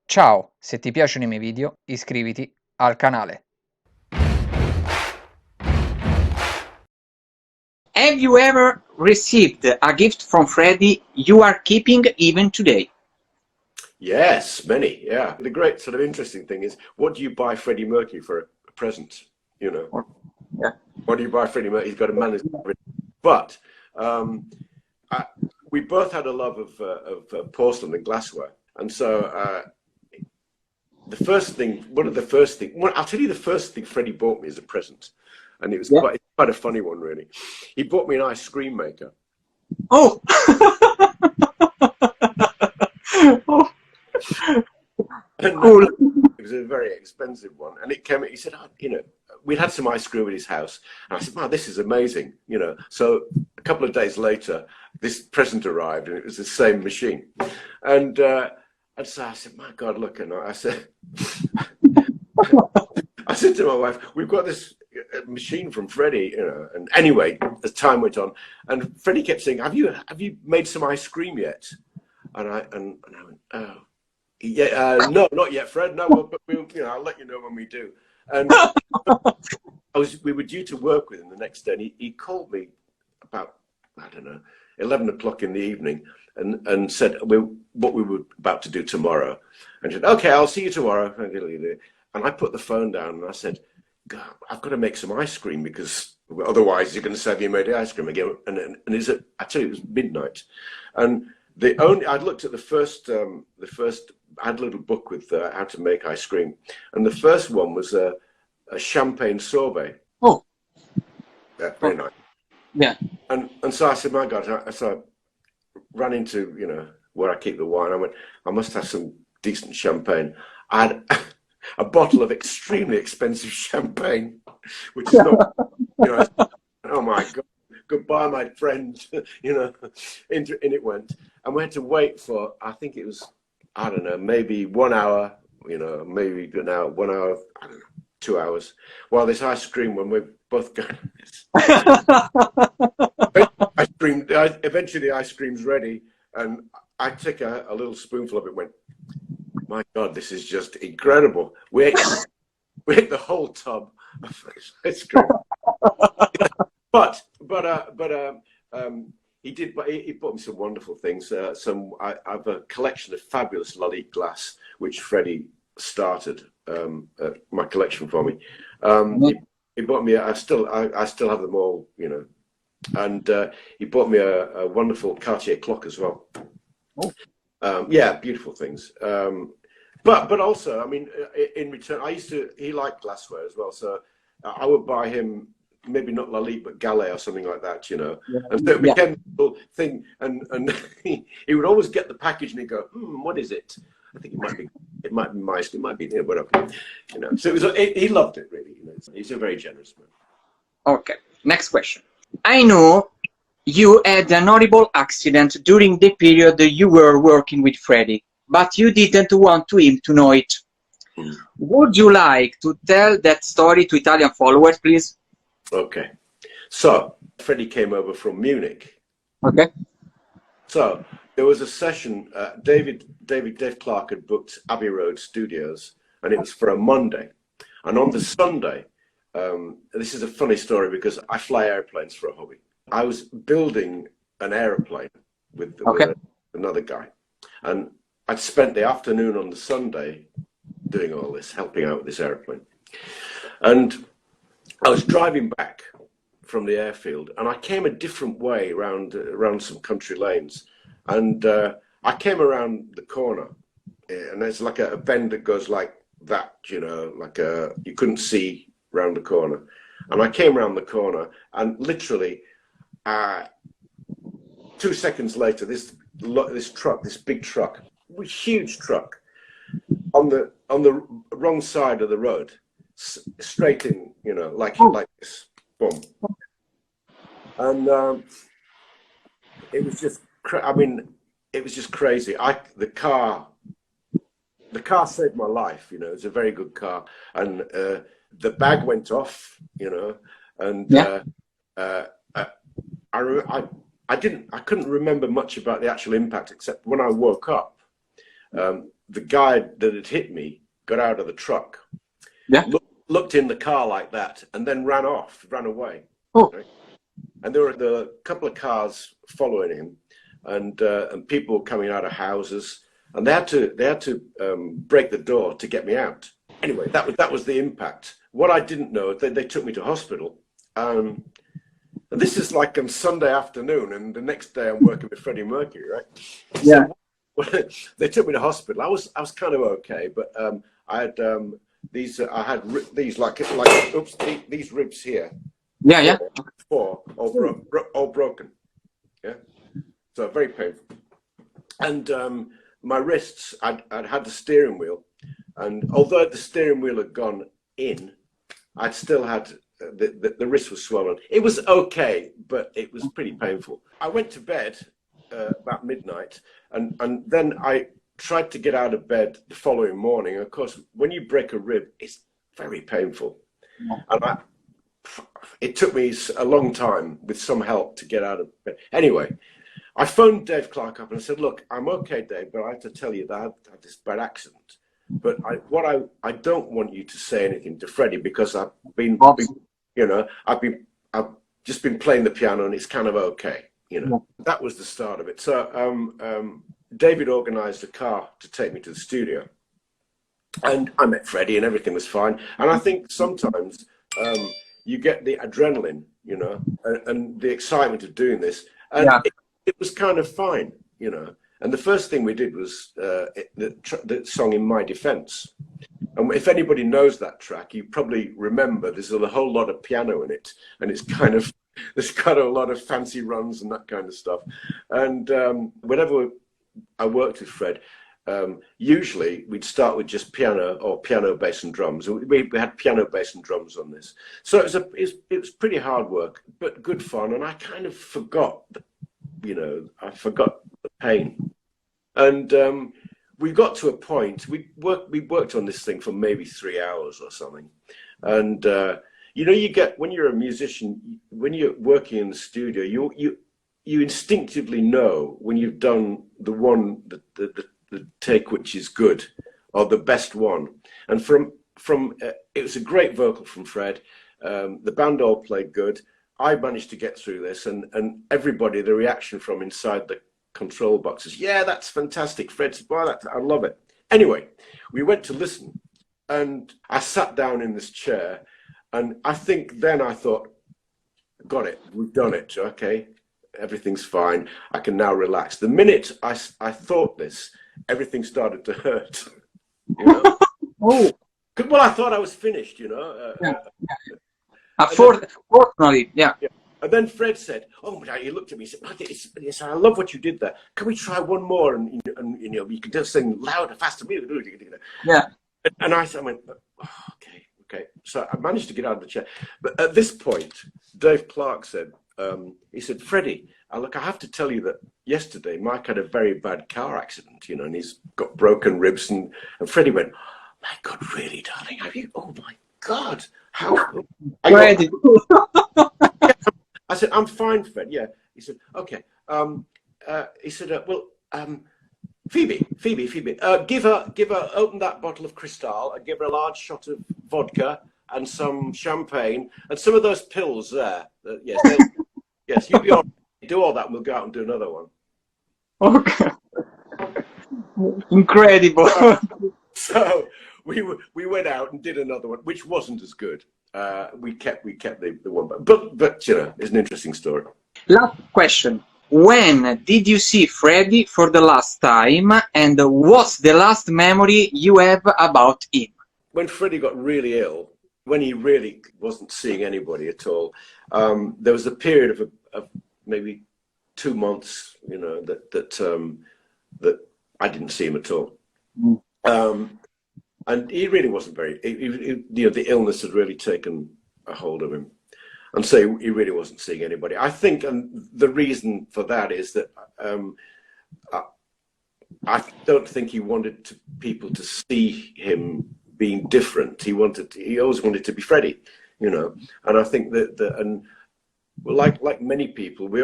Ciao, se ti piacciono i miei video iscriviti al canale. Have you ever received a gift from Freddie you are keeping even today? Yes, many. Yeah. The great sort of interesting thing is, what do you buy Freddie Mercury for a present? You know, Yeah. what do you buy Freddie Mercury? He's got a manuscript. But um, I, we both had a love of porcelain and glassware, and so the first thing, one of the first thing, well, I'll tell you the first thing Freddie bought me as a present, and it was Yeah. quite a funny one, really. He bought me an ice cream maker. Oh. Oh, And cool. it was a very expensive one. And it came, he said, oh, we'd had some ice cream at his house. And I said, wow, this is amazing. So a couple of days later, this present arrived and it was the same machine. And so I said, my God, look. And I said, I said to my wife, we've got this machine from Freddie, and anyway, as time went on, and Freddie kept saying, have you made some ice cream yet? And I went, oh. Yeah, no, not yet, Fred. No, but I'll let you know when we do. And we were due to work with him the next day, and he called me about, I don't know, 11 o'clock in the evening, and said what we were about to do tomorrow. And he said, okay, I'll see you tomorrow. And I put the phone down and I said, God, I've got to make some ice cream because otherwise you're going to say, have you made the ice cream again? And I tell you, it was midnight. And I'd looked at the first, I had a little book with how to make ice cream, and the first one was a champagne sorbet. Oh. Yeah, very nice. Yeah. And so I said, my God, so I ran into where I keep the wine. I went, I must have some decent champagne. I had a bottle of extremely expensive champagne, which is not, oh my God. Goodbye, my friend. In it went, and we had to wait for, I think it was, I don't know, maybe 1 hour, maybe an hour, 1 hour, I don't know, 2 hours, while this ice cream, when we're both going, eventually the ice cream's ready, and I took a little spoonful of it, went, my God, this is just incredible. We ate the whole tub of ice cream. But he bought me some wonderful things. I have a collection of fabulous Lalique glass, which Freddie started my collection for me. He bought me. I still have them all, and he bought me a wonderful Cartier clock as well. Oh. Yeah, beautiful things. But also, I mean, in return, he liked glassware as well, so I would buy him, maybe not Lalique, but Gallet or something like that, Yeah. And so it became a little thing, and he would always get the package and he'd go, what is it? I think it might be mice, it might be whatever, So he loved it, really. He's a very generous man. Okay, next question. I know you had an horrible accident during the period you were working with Freddie, but you didn't want him to know it. Would you like to tell that story to Italian followers, please? Okay, so Freddie came over from Munich. Okay. So there was a session. Dave Clark had booked Abbey Road Studios, and it was for a Monday. And on the Sunday, this is a funny story because I fly airplanes for a hobby. I was building an aeroplane with another guy, and I'd spent the afternoon on the Sunday doing all this, helping out with this airplane, and I was driving back from the airfield, and I came a different way around some country lanes, and I came around the corner, and there's like a bend that goes like that, like you couldn't see round the corner, and I came around the corner, and literally 2 seconds later, this big truck, huge truck, on the wrong side of the road, straight in, like this, boom. And it was just, it was just crazy. The car saved my life. It was a very good car, and the bag went off, and I couldn't remember much about the actual impact, except when I woke up, the guy that had hit me got out of the truck, Yeah. looked in the car like that, and then ran away. Oh. Right? And there were a couple of cars following him, and people coming out of houses, and they had to break the door to get me out. Anyway, that was the impact. What I didn't know, they took me to hospital. And this is like on Sunday afternoon, and the next day I'm working with Freddie Mercury, right? Yeah. So they took me to hospital. I was kind of okay, but I had these ribs here. Yeah, yeah. Four all broken. Yeah, so very painful. And my wrists, I'd had the steering wheel, and although the steering wheel had gone in, I'd still had the wrist was swollen. It was okay, but it was pretty painful. I went to bed about midnight, and then I tried to get out of bed the following morning. Of course, when you break a rib, it's very painful, and it took me a long time with some help to get out of bed. Anyway, I phoned Dave Clark up and I said, "Look, I'm okay, Dave, but I have to tell you that I had this bad accident. But I don't want you to say anything to Freddie, because I've just been playing the piano and it's kind of okay, you know." That was the start of it. So David organised a car to take me to the studio, and I met Freddie and everything was fine. And I think sometimes you get the adrenaline, you know, and the excitement of doing this, and it was kind of fine, you know. And the first thing we did was the song "In My Defense." And if anybody knows that track, you probably remember there's a whole lot of piano in it, and it's kind of, there's got a lot of fancy runs and that kind of stuff. And whenever I worked with Fred, usually we'd start with just piano or piano, bass and drums. We had piano, bass and drums on this. So it was pretty hard work, but good fun. And I kind of forgot, I forgot the pain. And we got to a point, we worked on this thing for maybe 3 hours or something. And, you get, when you're a musician, when you're working in the studio, you instinctively know when you've done the take which is good, or the best one. And it was a great vocal from Fred. The band all played good. I managed to get through this, and everybody, the reaction from inside the control boxes, "Yeah, that's fantastic, Fred. Boy, I love it." Anyway, we went to listen, and I sat down in this chair, and I think then I thought, got it, we've done it, okay, everything's fine, I can now relax. The minute I thought this, everything started to hurt, you know. Oh. Well, I thought I was finished, you know. Fortunately, yeah. And then Fred said, "Oh," he looked at me and said, "I love what you did there. Can we try one more? And you can just sing louder, faster." Yeah. And I went, "Oh, okay." So I managed to get out of the chair. But at this point, Dave Clark said, he said, "Freddie, look, I have to tell you that yesterday Mike had a very bad car accident, and he's got broken ribs." And Freddie went, "My God, really, darling? Have you? Oh my God, how?" I said, "I'm fine, Fred." Yeah. He said, "Okay." He said, "Well, Phoebe, give her, open that bottle of Cristal and give her a large shot of vodka and some champagne and some of those pills there. Yes, you'll be all right. Do all that and we'll go out and do another one." Okay. Incredible. So we went out and did another one, which wasn't as good. We kept the one, but it's an interesting story. Last question. When did you see Freddie for the last time, and what's the last memory you have about him? When Freddie got really ill, when he really wasn't seeing anybody at all, there was a period of maybe 2 months, that I didn't see him at all. And he really wasn't the illness had really taken a hold of him. And so he really wasn't seeing anybody. I think, and the reason for that is that I don't think he wanted people to see him being different. He always wanted to be Freddie, And I think like many people, we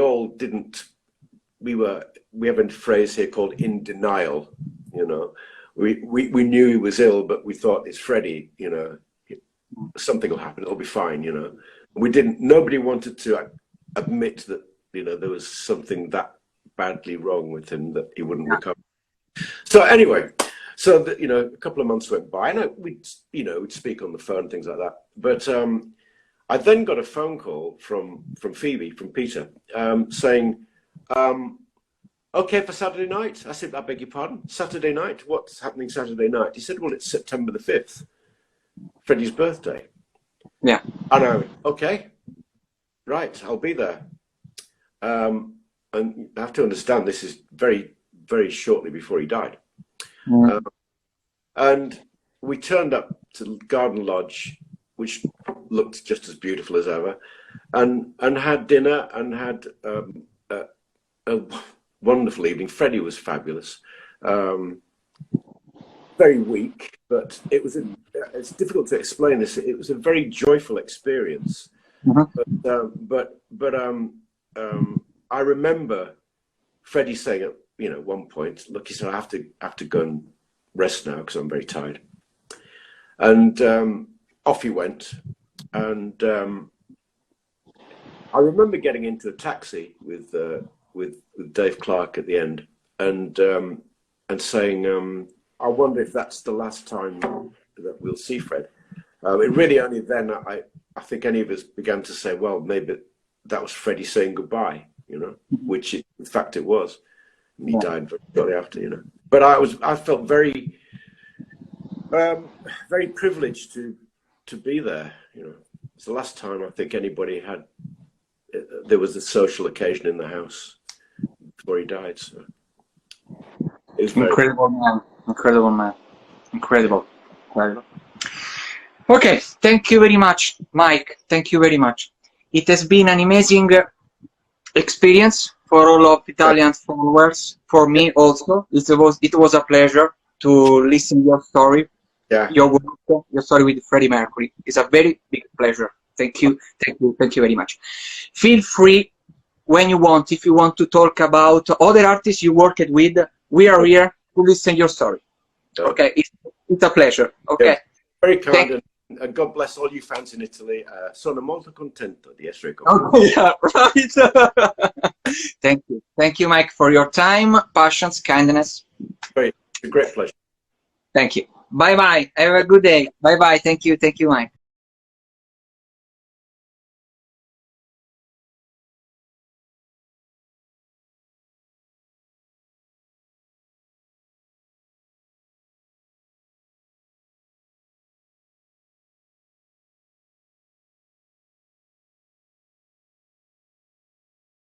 have a phrase here called "in denial," we knew he was ill, but we thought it's Freddie, you know, something will happen, it'll be fine, you know. Nobody wanted to admit that, you know, there was something that badly wrong with him that he wouldn't recover. So anyway, you know, a couple of months went by, and we'd speak on the phone, things like that. But I then got a phone call from Phoebe, from Peter, saying, okay for Saturday night. I said, I beg your pardon, Saturday night? What's happening Saturday night? He said, well, it's September the 5th, Freddie's birthday. Yeah. And I went, okay, right, I'll be there. And I have to understand, this is very, very shortly before he died. Mm. And we turned up to Garden Lodge, which looked just as beautiful as ever, and had dinner and had a wonderful evening. Freddie was fabulous. Very weak, but it's difficult to explain this. It was a very joyful experience. Mm-hmm. But I remember Freddie saying at, you know, one point, look, he said, I have to go and rest now because I'm very tired. And off he went. And I remember getting into a taxi with Dave Clark at the end, and saying, I wonder if that's the last time that we'll see Fred. It really only then I think any of us began to say, well, maybe that was Freddie saying goodbye, you know, which in fact it was. And he died very shortly after, you know. But I felt very, very privileged to be there, you know. It's the last time I think anybody had, there was a social occasion in the house before he died. So it was incredible, man. Incredible, man. Incredible. Okay, thank you very much, Mike. Thank you very much. It has been an amazing experience for all of Italian followers. For me also, it was a pleasure to listen your story. Yeah. Your work, your story with Freddie Mercury. It's a very big pleasure. Thank you very much. Feel free when you want, if you want to talk about other artists you worked with, we are here to listen your story. Okay, it's a pleasure. Okay. Yeah. Very kind, and God bless all you fans in Italy. Sono molto contento di essere con voi. Oh, yeah, right. Thank you, Mike, for your time, passions, kindness. It's a great pleasure. Thank you. Bye bye. Have a good day. Bye bye. Thank you, Mike.